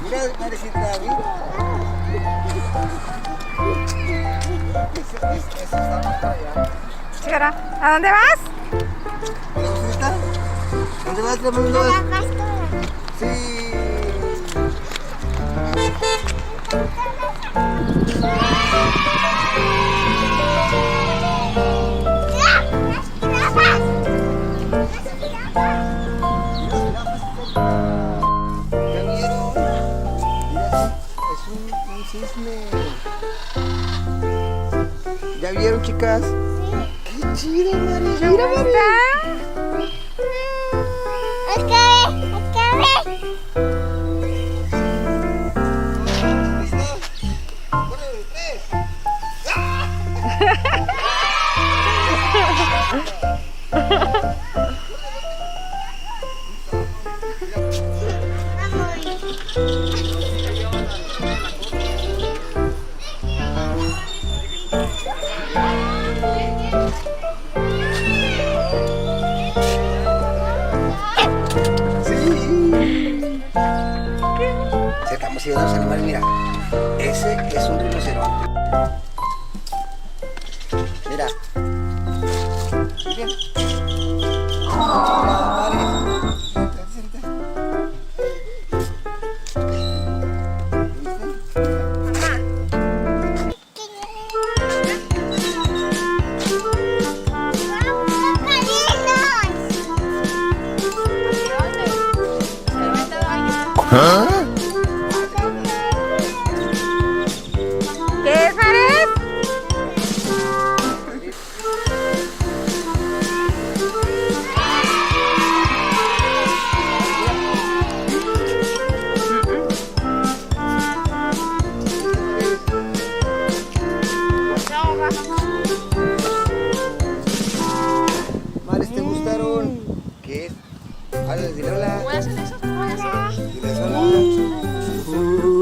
Mira, Marecita, mira. Eso está más para allá. Sí, ahora, ¿a dónde vas? Mira, Marecita. ¿Dónde vas, Ramón? A la pastora. Sí. ¿Ya vieron? Mira, es un cisne. ¿Ya vieron, chicas? ¡Qué chido, Mari! ¿Te Mira, Mari. gusta? ¿Listo? ¡Órale, tres! Sí. Acercamos y a los animales, mira. Ese es un rinoceronte. Mira. Miren. Mira, Mari. Siéntate, siéntate. ¿Qué es, Mares? Mares, ¿te gustaron? ¿Qué? Dile hola. ¿Puedes hacer eso? ¿Puedes hacer? Diles hola.